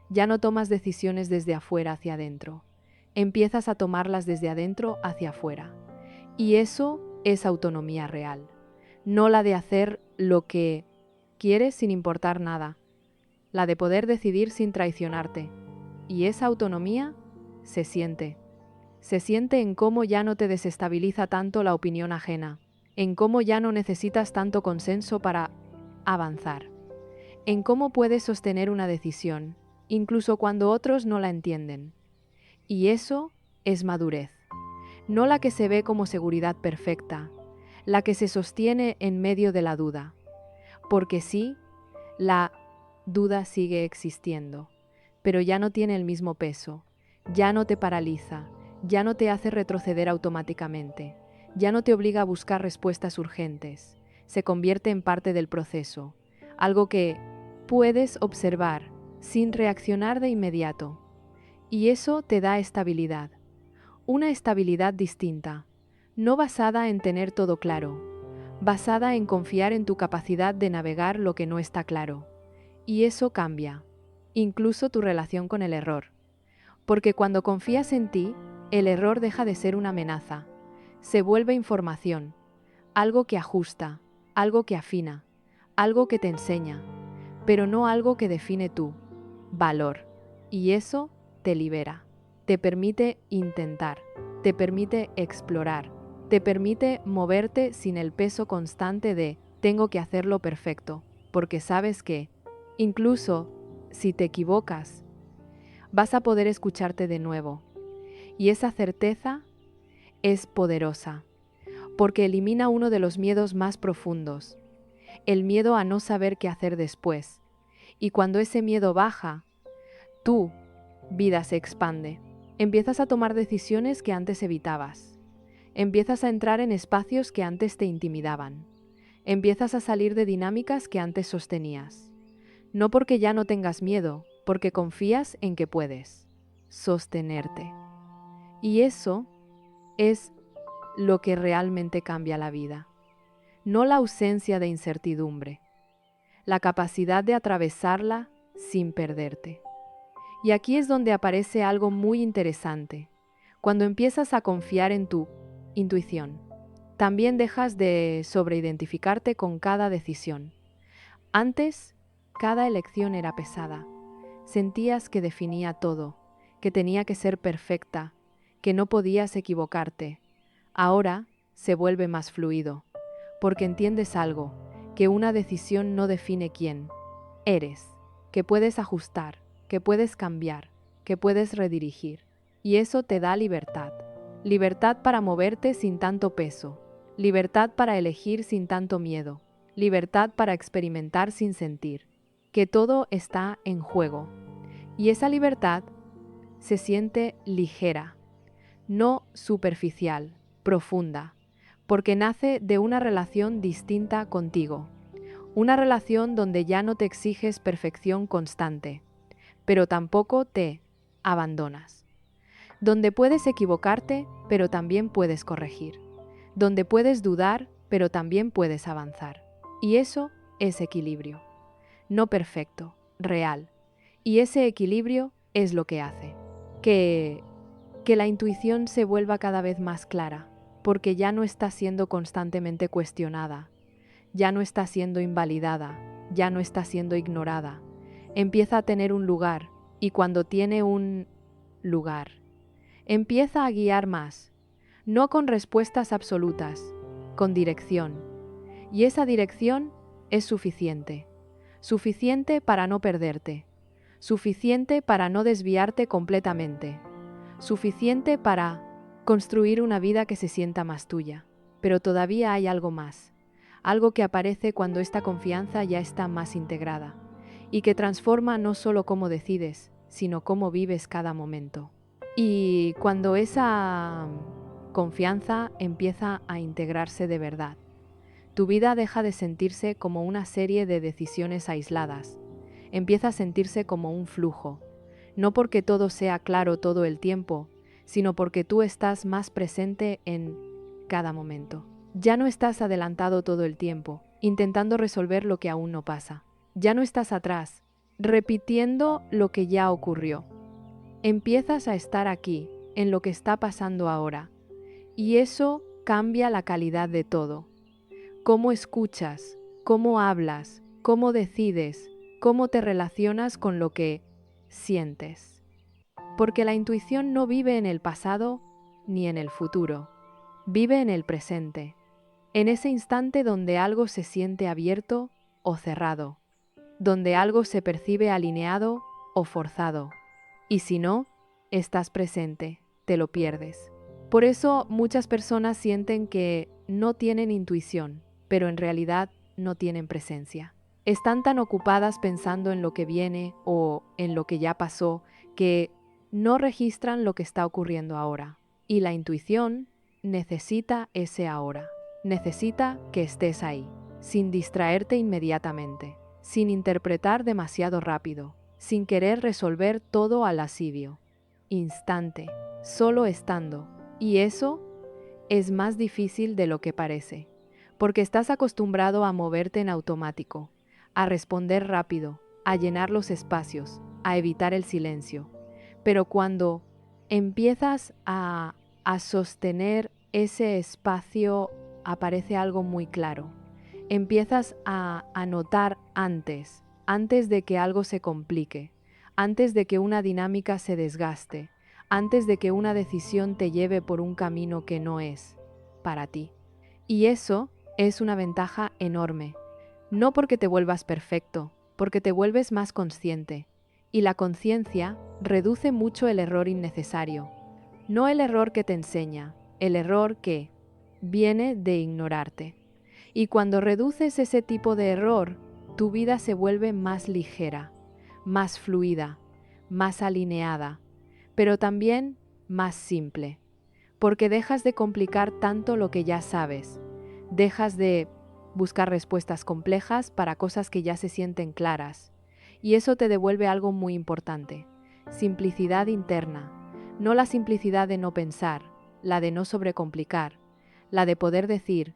Ya no tomas decisiones desde afuera hacia adentro. Empiezas a tomarlas desde adentro hacia afuera. Y eso es autonomía real. No la de hacer lo que quieres sin importar nada. La de poder decidir sin traicionarte. Y esa autonomía se siente. Se siente en cómo ya no te desestabiliza tanto la opinión ajena, en cómo ya no necesitas tanto consenso para avanzar, en cómo puedes sostener una decisión, incluso cuando otros no la entienden. Y eso es madurez, no la que se ve como seguridad perfecta, la que se sostiene en medio de la duda. Porque sí, la duda sigue existiendo, pero ya no tiene el mismo peso, ya no te paraliza, ya no te hace retroceder automáticamente, ya no te obliga a buscar respuestas urgentes, se convierte en parte del proceso, algo que puedes observar sin reaccionar de inmediato. Y eso te da estabilidad, una estabilidad distinta, no basada en tener todo claro, basada en confiar en tu capacidad de navegar lo que no está claro. Y eso cambia, incluso tu relación con el error. Porque cuando confías en ti, el error deja de ser una amenaza, se vuelve información, algo que ajusta, algo que afina, algo que te enseña, pero no algo que define tu valor. Y eso te libera, te permite intentar, te permite explorar, te permite moverte sin el peso constante de tengo que hacerlo perfecto, porque sabes que, incluso si te equivocas, vas a poder escucharte de nuevo. Y esa certeza es poderosa, porque elimina uno de los miedos más profundos, el miedo a no saber qué hacer después. Y cuando ese miedo baja, tu vida se expande. Empiezas a tomar decisiones que antes evitabas. Empiezas a entrar en espacios que antes te intimidaban. Empiezas a salir de dinámicas que antes sostenías. No porque ya no tengas miedo, porque confías en que puedes sostenerte. Y eso es lo que realmente cambia la vida. No la ausencia de incertidumbre, la capacidad de atravesarla sin perderte. Y aquí es donde aparece algo muy interesante. Cuando empiezas a confiar en tu intuición, también dejas de sobreidentificarte con cada decisión. Antes, cada elección era pesada. Sentías que definía todo, que tenía que ser perfecta, que no podías equivocarte. Ahora se vuelve más fluido, porque entiendes algo, que una decisión no define quién eres, que puedes ajustar, que puedes cambiar, que puedes redirigir. Y eso te da libertad. Libertad para moverte sin tanto peso. Libertad para elegir sin tanto miedo. Libertad para experimentar sin sentir. Que todo está en juego. Y esa libertad se siente ligera, no superficial, profunda, porque nace de una relación distinta contigo. Una relación donde ya no te exiges perfección constante, pero tampoco te abandonas. Donde puedes equivocarte, pero también puedes corregir. Donde puedes dudar, pero también puedes avanzar. Y eso es equilibrio. No perfecto, real. Y ese equilibrio es lo que hace que la intuición se vuelva cada vez más clara, porque ya no está siendo constantemente cuestionada, ya no está siendo invalidada, ya no está siendo ignorada. Empieza a tener un lugar, y cuando tiene un lugar, empieza a guiar más, no con respuestas absolutas, con dirección. Y esa dirección es suficiente, suficiente para no perderte, suficiente para no desviarte completamente, suficiente para construir una vida que se sienta más tuya. Pero todavía hay algo más, algo que aparece cuando esta confianza ya está más integrada y que transforma no solo cómo decides, sino cómo vives cada momento. Y cuando esa confianza empieza a integrarse de verdad, tu vida deja de sentirse como una serie de decisiones aisladas, empieza a sentirse como un flujo, no porque todo sea claro todo el tiempo, sino porque tú estás más presente en cada momento. Ya no estás adelantado todo el tiempo, intentando resolver lo que aún no pasa. Ya no estás atrás, repitiendo lo que ya ocurrió. Empiezas a estar aquí, en lo que está pasando ahora, y eso cambia la calidad de todo. Cómo escuchas, cómo hablas, cómo decides, cómo te relacionas con lo que sientes. Porque la intuición no vive en el pasado ni en el futuro, vive en el presente, en ese instante donde algo se siente abierto o cerrado, donde algo se percibe alineado o forzado. Y si no, estás presente, te lo pierdes. Por eso muchas personas sienten que no tienen intuición, pero en realidad no tienen presencia. Están tan ocupadas pensando en lo que viene o en lo que ya pasó que no registran lo que está ocurriendo ahora. Y la intuición necesita ese ahora. Necesita que estés ahí, sin distraerte inmediatamente, sin interpretar demasiado rápido, sin querer resolver todo al lascivio. Instante, solo estando. Y eso es más difícil de lo que parece, porque estás acostumbrado a moverte en automático, a responder rápido, a llenar los espacios, a evitar el silencio. Pero cuando empiezas a sostener ese espacio, aparece algo muy claro. Empiezas a notar antes de que algo se complique, antes de que una dinámica se desgaste, antes de que una decisión te lleve por un camino que no es para ti. Y eso es una ventaja enorme, no porque te vuelvas perfecto, porque te vuelves más consciente. Y la conciencia reduce mucho el error innecesario. No el error que te enseña, el error que viene de ignorarte. Y cuando reduces ese tipo de error, tu vida se vuelve más ligera, más fluida, más alineada, pero también más simple, porque dejas de complicar tanto lo que ya sabes, dejas de buscar respuestas complejas para cosas que ya se sienten claras, y eso te devuelve algo muy importante: simplicidad interna, no la simplicidad de no pensar, la de no sobrecomplicar, la de poder decir: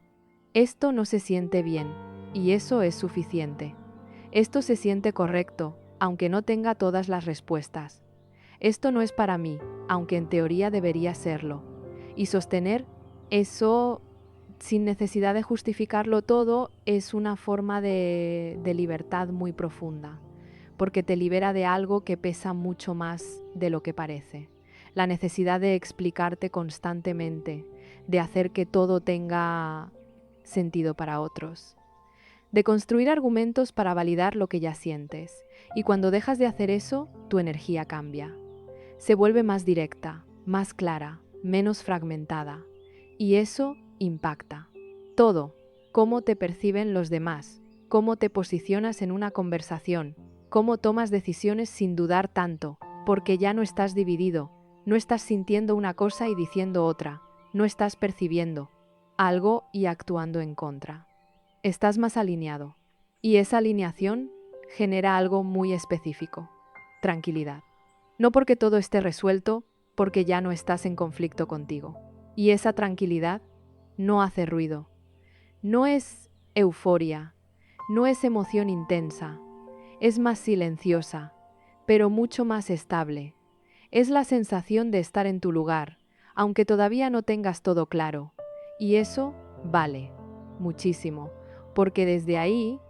esto no se siente bien, y eso es suficiente. Esto se siente correcto, aunque no tenga todas las respuestas. Esto no es para mí, aunque en teoría debería serlo. Y sostener eso sin necesidad de justificarlo todo es una forma de libertad muy profunda, porque te libera de algo que pesa mucho más de lo que parece. La necesidad de explicarte constantemente, de hacer que todo tenga sentido para otros, de construir argumentos para validar lo que ya sientes. Y cuando dejas de hacer eso, tu energía cambia. Se vuelve más directa, más clara, menos fragmentada. Y eso impacta. Todo, cómo te perciben los demás, cómo te posicionas en una conversación, cómo tomas decisiones sin dudar tanto, porque ya no estás dividido, no estás sintiendo una cosa y diciendo otra, no estás percibiendo algo y actuando en contra. Estás más alineado, y esa alineación genera algo muy específico: tranquilidad. No porque todo esté resuelto, porque ya no estás en conflicto contigo. Y esa tranquilidad no hace ruido, no es euforia, no es emoción intensa, es más silenciosa, pero mucho más estable. Es la sensación de estar en tu lugar, aunque todavía no tengas todo claro. Y eso vale muchísimo, porque desde ahí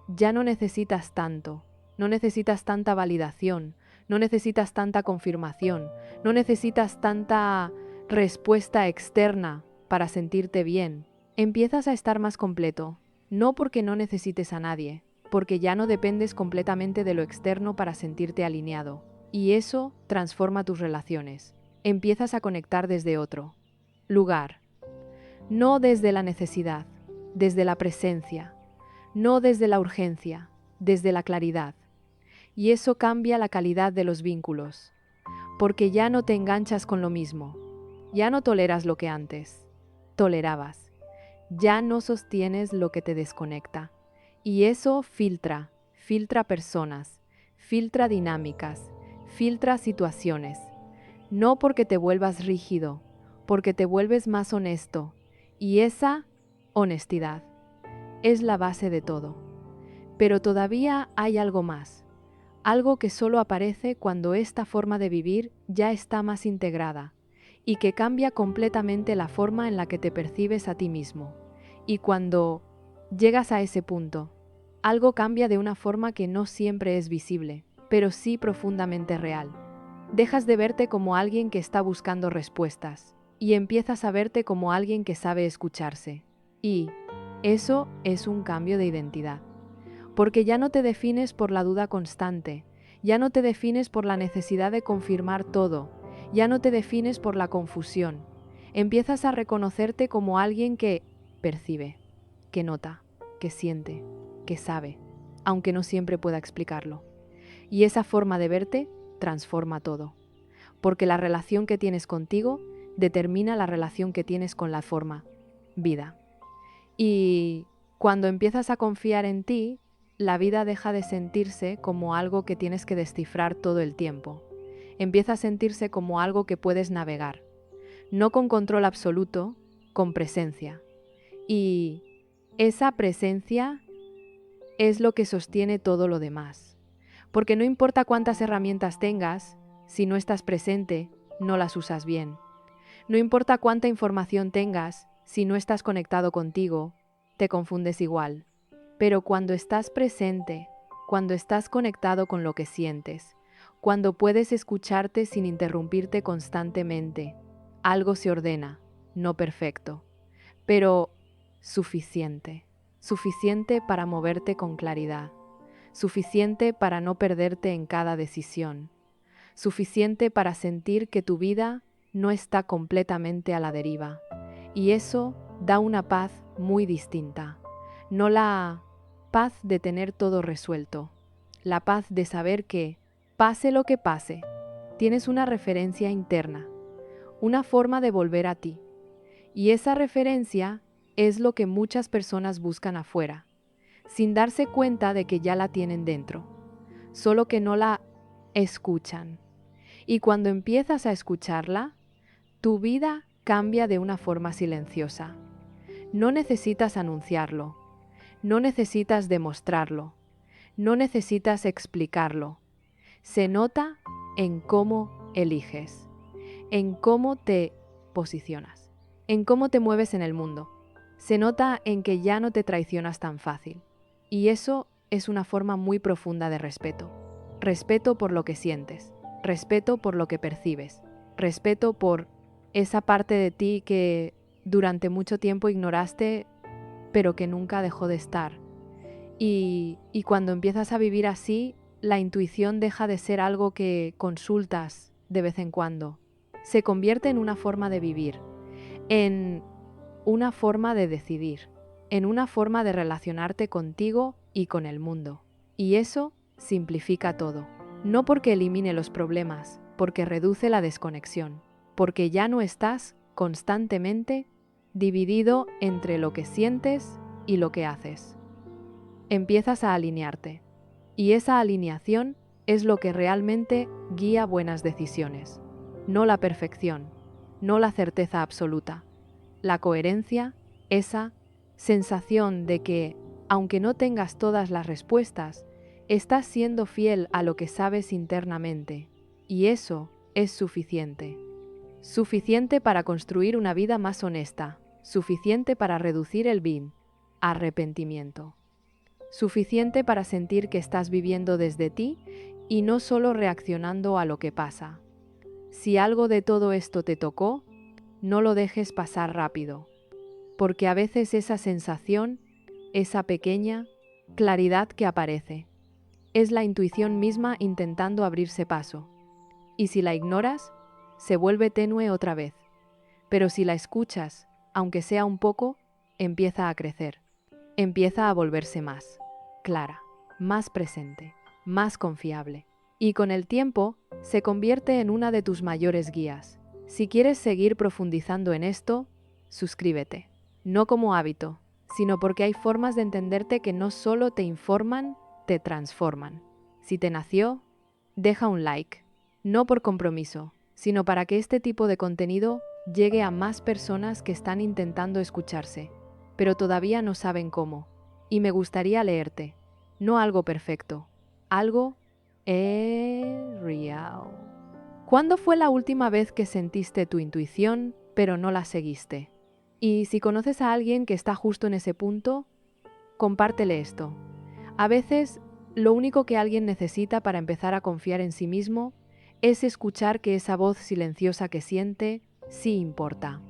ya no necesitas tanto, no necesitas tanta validación, no necesitas tanta confirmación, no necesitas tanta respuesta externa para sentirte bien. Empiezas a estar más completo, no porque no necesites a nadie, porque ya no dependes completamente de lo externo para sentirte alineado. Y eso transforma tus relaciones. Empiezas a conectar desde otro lugar, no desde la necesidad, desde la presencia, no desde la urgencia, desde la claridad. Y eso cambia la calidad de los vínculos, porque ya no te enganchas con lo mismo, ya no toleras lo que antes tolerabas, ya no sostienes lo que te desconecta. Y eso filtra personas, filtra dinámicas, filtra situaciones, no porque te vuelvas rígido, porque te vuelves más honesto, y esa honestidad es la base de todo. Pero todavía hay algo más, algo que solo aparece cuando esta forma de vivir ya está más integrada y que cambia completamente la forma en la que te percibes a ti mismo. Y cuando llegas a ese punto, algo cambia de una forma que no siempre es visible, pero sí profundamente real. Dejas de verte como alguien que está buscando respuestas y empiezas a verte como alguien que sabe escucharse. Y eso es un cambio de identidad, porque ya no te defines por la duda constante, ya no te defines por la necesidad de confirmar todo, ya no te defines por la confusión. Empiezas a reconocerte como alguien que percibe, que nota, que siente, que sabe, aunque no siempre pueda explicarlo. Y esa forma de verte transforma todo, porque la relación que tienes contigo determina la relación que tienes con la forma, vida. Y cuando empiezas a confiar en ti, la vida deja de sentirse como algo que tienes que descifrar todo el tiempo. Empieza a sentirse como algo que puedes navegar, no con control absoluto, con presencia. Y esa presencia es lo que sostiene todo lo demás. Porque no importa cuántas herramientas tengas, si no estás presente, no las usas bien. No importa cuánta información tengas, si no estás conectado contigo, te confundes igual. Pero cuando estás presente, cuando estás conectado con lo que sientes, cuando puedes escucharte sin interrumpirte constantemente, algo se ordena, no perfecto, pero suficiente. Suficiente para moverte con claridad. Suficiente para no perderte en cada decisión. Suficiente para sentir que tu vida no está completamente a la deriva. Y eso da una paz muy distinta. No la paz de tener todo resuelto. La paz de saber que, pase lo que pase, tienes una referencia interna, una forma de volver a ti. Y esa referencia es lo que muchas personas buscan afuera, sin darse cuenta de que ya la tienen dentro, solo que no la escuchan. Y cuando empiezas a escucharla, tu vida cambia de una forma silenciosa. No necesitas anunciarlo, no necesitas demostrarlo, no necesitas explicarlo. Se nota en cómo eliges, en cómo te posicionas, en cómo te mueves en el mundo. Se nota en que ya no te traicionas tan fácil. Y eso es una forma muy profunda de respeto. Respeto por lo que sientes, respeto por lo que percibes, respeto por esa parte de ti que durante mucho tiempo ignoraste, pero que nunca dejó de estar. Y cuando empiezas a vivir así, la intuición deja de ser algo que consultas de vez en cuando. Se convierte en una forma de vivir, en una forma de decidir, en una forma de relacionarte contigo y con el mundo. Y eso simplifica todo. No porque elimine los problemas, porque reduce la desconexión, porque ya no estás constantemente dividido entre lo que sientes y lo que haces. Empiezas a alinearte, y esa alineación es lo que realmente guía buenas decisiones. No la perfección, no la certeza absoluta. La coherencia, esa sensación de que, aunque no tengas todas las respuestas, estás siendo fiel a lo que sabes internamente, y eso es suficiente. Suficiente para construir una vida más honesta, suficiente para reducir el arrepentimiento. Suficiente para sentir que estás viviendo desde ti y no solo reaccionando a lo que pasa. Si algo de todo esto te tocó, no lo dejes pasar rápido, porque a veces esa sensación, esa pequeña claridad que aparece, es la intuición misma intentando abrirse paso. Y si la ignoras, se vuelve tenue otra vez. Pero si la escuchas, aunque sea un poco, empieza a crecer. Empieza a volverse más clara, más presente, más confiable. Y con el tiempo, se convierte en una de tus mayores guías. Si quieres seguir profundizando en esto, suscríbete. No como hábito, sino porque hay formas de entenderte que no solo te informan, te transforman. Si te nació, deja un like. No por compromiso, sino para que este tipo de contenido llegue a más personas que están intentando escucharse, pero todavía no saben cómo. Y me gustaría leerte, no algo perfecto, algo real. ¿Cuándo fue la última vez que sentiste tu intuición, pero no la seguiste? Y si conoces a alguien que está justo en ese punto, compártele esto. A veces, lo único que alguien necesita para empezar a confiar en sí mismo es escuchar que esa voz silenciosa que siente sí importa.